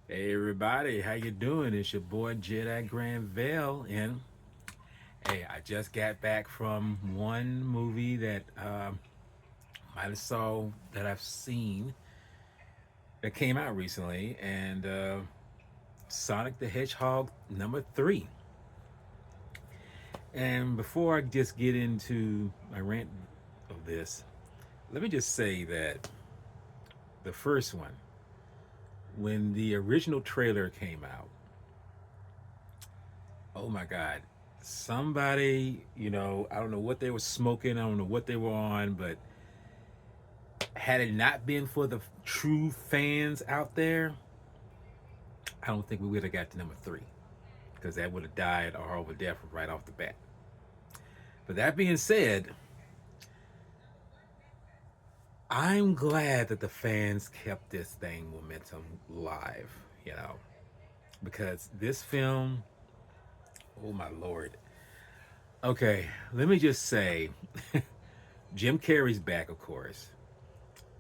Hey everybody, how you doing? It's your boy Jedi Granville, and hey, I just got back from one movie that might have saw that I've seen that came out recently, and Sonic the Hedgehog #3. And before I just get into my rant of this, let me just say that the first one, when the original trailer came out, oh my God, somebody, I don't know what they were smoking, I don't know what they were on, but had it not been for the true fans out there, I don't think we would have got to #3 because that would have died a horrible death right off the bat. But that being said, I'm glad that the fans kept this thing momentum live, you know, because this film, oh my lord. Okay, let me just say, Jim Carrey's back, of course,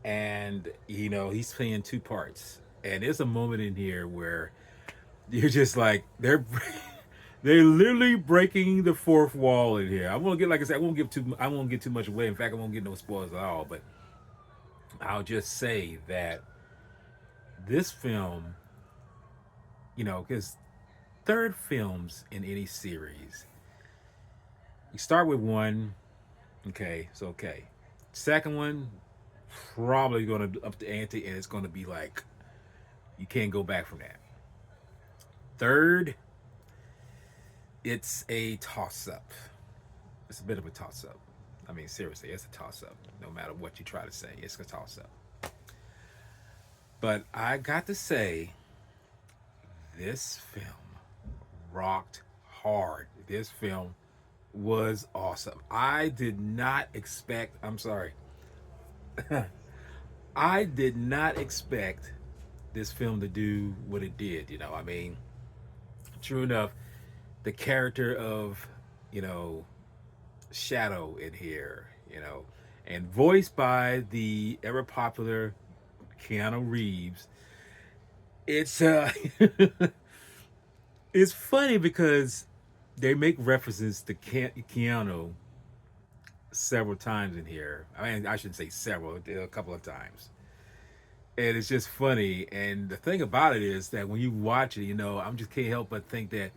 and he's playing two parts. And there's a moment in here where you're just like they're literally breaking the fourth wall in here. I won't get, like I said, I won't get too much away. In fact, I won't get no spoilers at all. But I'll just say that this film, because third films in any series, you start with one, okay, it's okay. Second one, probably gonna up the ante, and it's gonna be like you can't go back from that. Third, it's a toss up. It's a bit of a toss up. I mean, seriously, it's a toss up. No matter what you try to say, it's a toss up. But I got to say, this film rocked hard. This film was awesome. I did not expect, I'm sorry, I did not expect this film to do what it did. I mean, true enough, the character of, you know, Shadow in here, and voiced by the ever popular Keanu Reeves. It's it's funny because they make references to Keanu several times in here. I mean, I shouldn't say several, a couple of times. And it's just funny. And the thing about it is that when you watch it, I'm just can't help but think that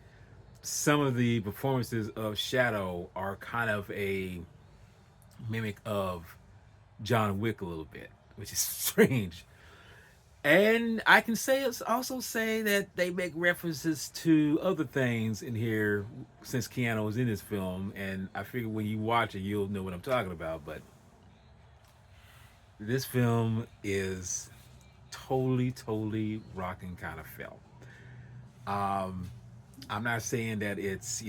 some of the performances of Shadow are kind of a mimic of John Wick a little bit, which is strange. And I can also say that they make references to other things in here since Keanu was in this film, and I figure when you watch it, you'll know what I'm talking about. But this film is totally, totally rocking kind of film. Um, I'm not saying that it's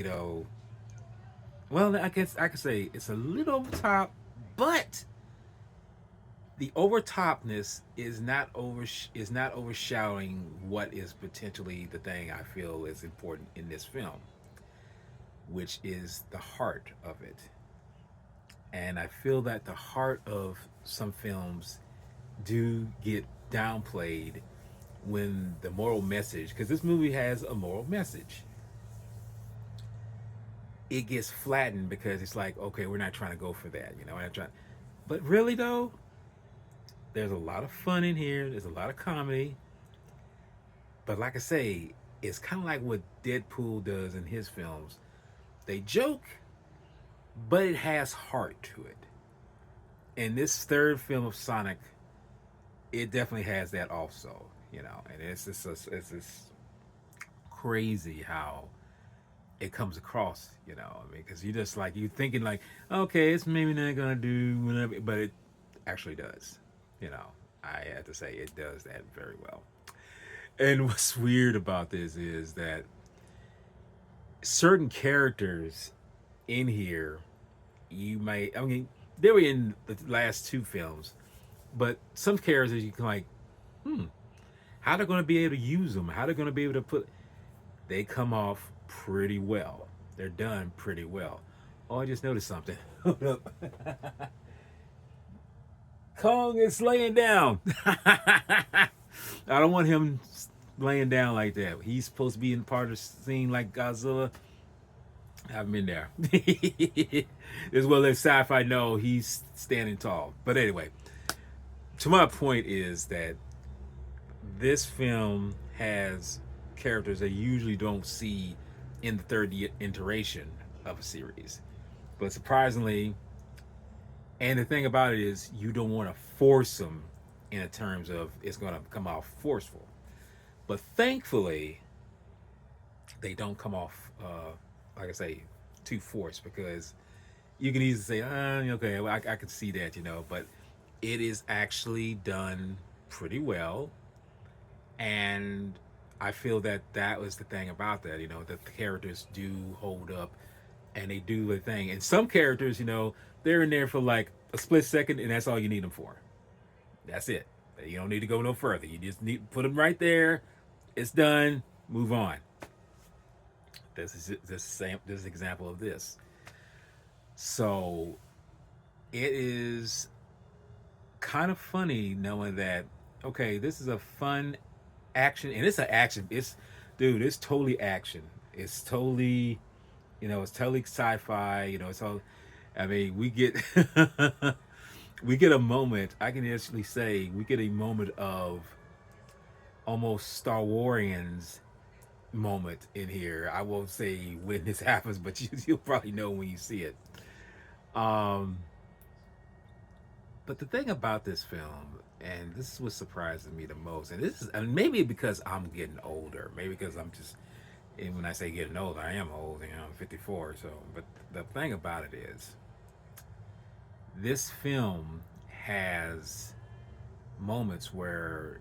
well, I guess I could say it's a little over the top, but the overtopness is not overshadowing what is potentially the thing I feel is important in this film, which is the heart of it. And I feel that the heart of some films do get downplayed when the moral message, because this movie has a moral message, it gets flattened because it's like, okay, we're not trying to go for that, we're not trying. But really though, there's a lot of fun in here. There's a lot of comedy. But like I say, it's kind of like what Deadpool does in his films. They joke, but it has heart to it. And this third film of Sonic, it definitely has that also, And it's just crazy how it comes across, I mean, because you thinking like, okay, it's maybe not gonna do whatever, but it actually does, you know. I have to say it does that very well. And what's weird about this is that certain characters in here, I mean, they were in the last two films, but some characters you can like, hmm, how they're going to be able to use them, how they're going to be able to they come off pretty well. They're done pretty well. Oh, I just noticed something. Hold up. Kong is laying down. I don't want him laying down like that. He's supposed to be in part of the scene like Godzilla. I haven't been there. As well as sci-fi, no, he's standing tall. But anyway, to my point is that this film has characters that you usually don't see in the third iteration of a series. But surprisingly, and the thing about it is, you don't want to force them in terms of it's going to come off forceful. But thankfully, they don't come off, like I say, too forced because you can easily say, okay, well, I can see that, but it is actually done pretty well. And I feel that that was the thing about that, that the characters do hold up and they do the thing. And some characters, they're in there for like a split second and that's all you need them for. That's it. You don't need to go no further. You just need to put them right there. It's done. Move on. This example of this. So it is kind of funny knowing that okay, this is a fun action, and it's an action. It's totally action. It's totally, it's totally sci-fi. It's all. I mean, we get we get a moment. I can actually say we get a moment of almost Star Warians moment in here. I won't say when this happens, but you'll probably know when you see it. Um, but the thing about this film, and this is what surprises me the most, and maybe because I'm getting older, maybe because I'm just, and when I say getting older, I am old, I'm 54. So, but the thing about it is, this film has moments where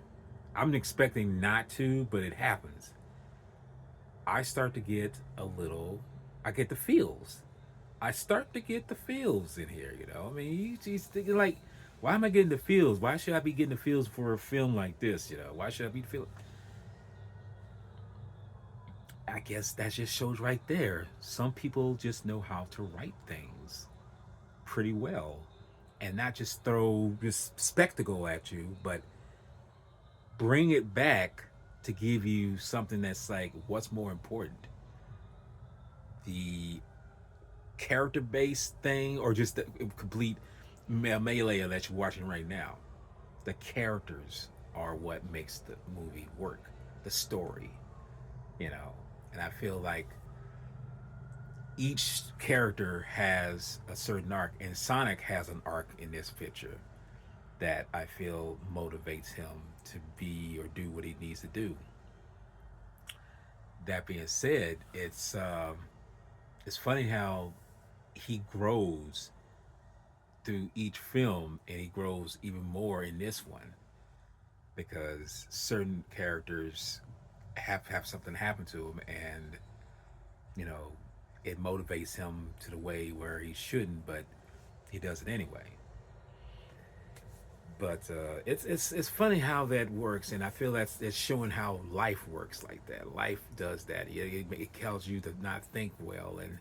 I'm expecting not to, but it happens. I start to get I get the feels. I start to get the feels in here, I mean, he's thinking like, why am I getting the feels? Why should I be getting the feels for a film like this, Why should I be feeling? I guess that just shows right there. Some people just know how to write things pretty well and not just throw this spectacle at you, but bring it back to give you something that's like, what's more important? The character based thing or just the complete melee that you're watching right now? The characters are what makes the movie work, the story, and I feel like each character has a certain arc, and Sonic has an arc in this picture that I feel motivates him to be or do what he needs to do. That being said, it's funny how he grows through each film, and he grows even more in this one because certain characters have something happen to him, and you know it motivates him to the way where he shouldn't, but he does it anyway. But it's funny how that works, and I feel that's showing how life works like that. Life does that. It tells you to not think well, and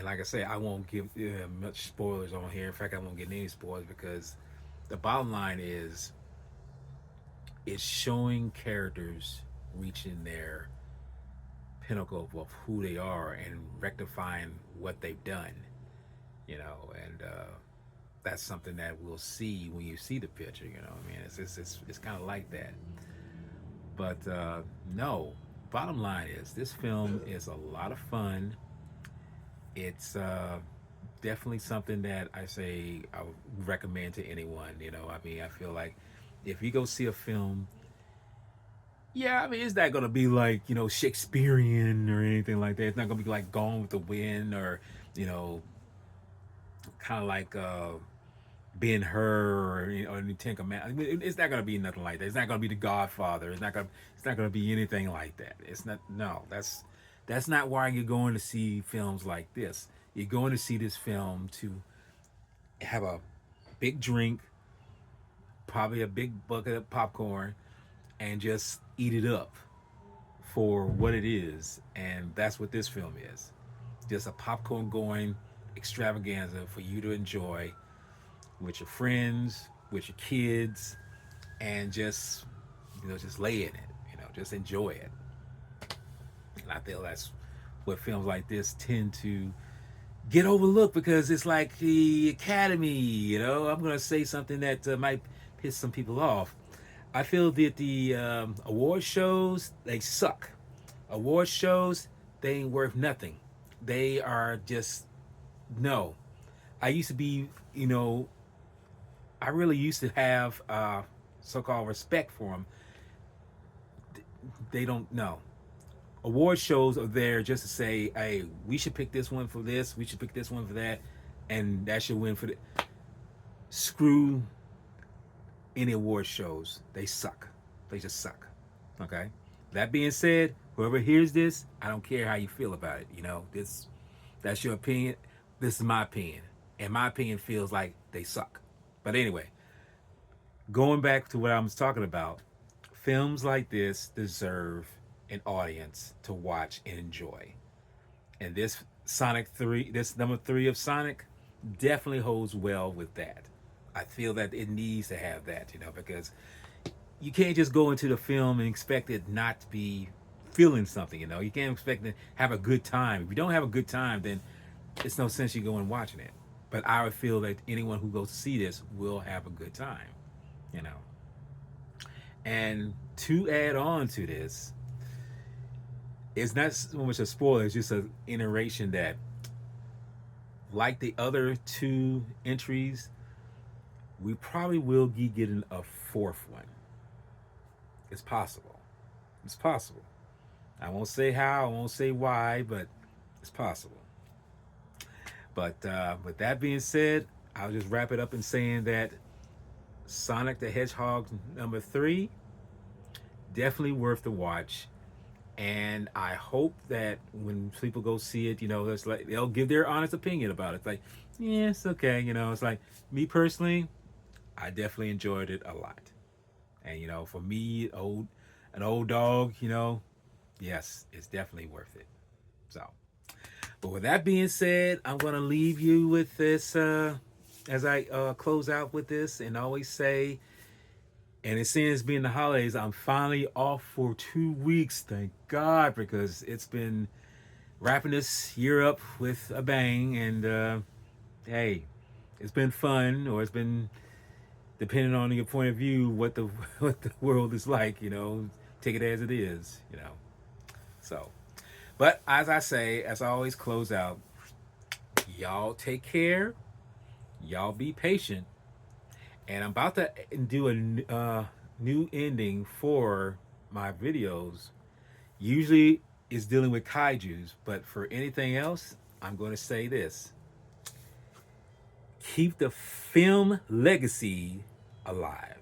like I say, I won't give much spoilers on here. In fact, I won't get any spoilers because the bottom line is it's showing characters reaching their pinnacle of who they are and rectifying what they've done. And that's something that we'll see when you see the picture. I mean, it's kind of like that. But no, bottom line is this film is a lot of fun. It's definitely something that I would recommend to anyone. I mean, I feel like if you go see a film, yeah, I mean, it's not gonna be like Shakespearean or anything like that. It's not gonna be like Gone with the Wind or you know, kind of like Ben Hur or the Ten Commandments. I mean, it's not gonna be nothing like that. It's not gonna be The Godfather. It's not gonna be anything like that. It's not. No, that's not why you're going to see films like this. You're going to see this film to have a big drink, probably a big bucket of popcorn, and just eat it up for what it is. And that's what this film is. Just a popcorn going extravaganza for you to enjoy with your friends, with your kids, and just just lay in it. just enjoy it. And I feel that's what films like this tend to get overlooked because it's like the Academy. I'm going to say something that might piss some people off. I feel that the award shows, they suck. Award shows, they ain't worth nothing. They are just, no. I used to be, I really used to have so-called respect for them. They don't know. Award shows are there just to say, hey, we should pick this one for this, we should pick this one for that, and that should win for the. Screw any award shows. They suck. They just suck. Okay? That being said, whoever hears this, I don't care how you feel about it. That's your opinion. This is my opinion. And my opinion feels like they suck. But anyway, going back to what I was talking about, films like this deserve an audience to watch and enjoy. And this Sonic 3, this number 3 of Sonic, definitely holds well with that. I feel that it needs to have that, because you can't just go into the film and expect it not to be feeling something, You can't expect to have a good time. If you don't have a good time, then it's no sense you going watching it. But I would feel that anyone who goes to see this will have a good time, And to add on to this, it's not so much a spoiler, it's just an iteration that, like the other 2 entries, we probably will be getting a 4th one. It's possible. It's possible. I won't say how, I won't say why, but it's possible. But with that being said, I'll just wrap it up in saying that Sonic the Hedgehog number 3, definitely worth the watch. And I hope that when people go see it, it's like they'll give their honest opinion about it. It's like, yeah, it's okay. It's like, me personally, I definitely enjoyed it a lot. And for me, an old dog, yes, it's definitely worth it. So, but with that being said, I'm gonna leave you with this as I close out with this, and always say, and it seems being the holidays, I'm finally off for 2 weeks. Thank God, because it's been wrapping this year up with a bang. And hey, it's been fun, or it's been, depending on your point of view, what the what the world is like. Take it as it is. So, but as I say, as I always close out, y'all take care. Y'all be patient. And I'm about to do a new ending for my videos. Usually it's dealing with kaijus, but for anything else, I'm going to say this. Keep the film legacy alive.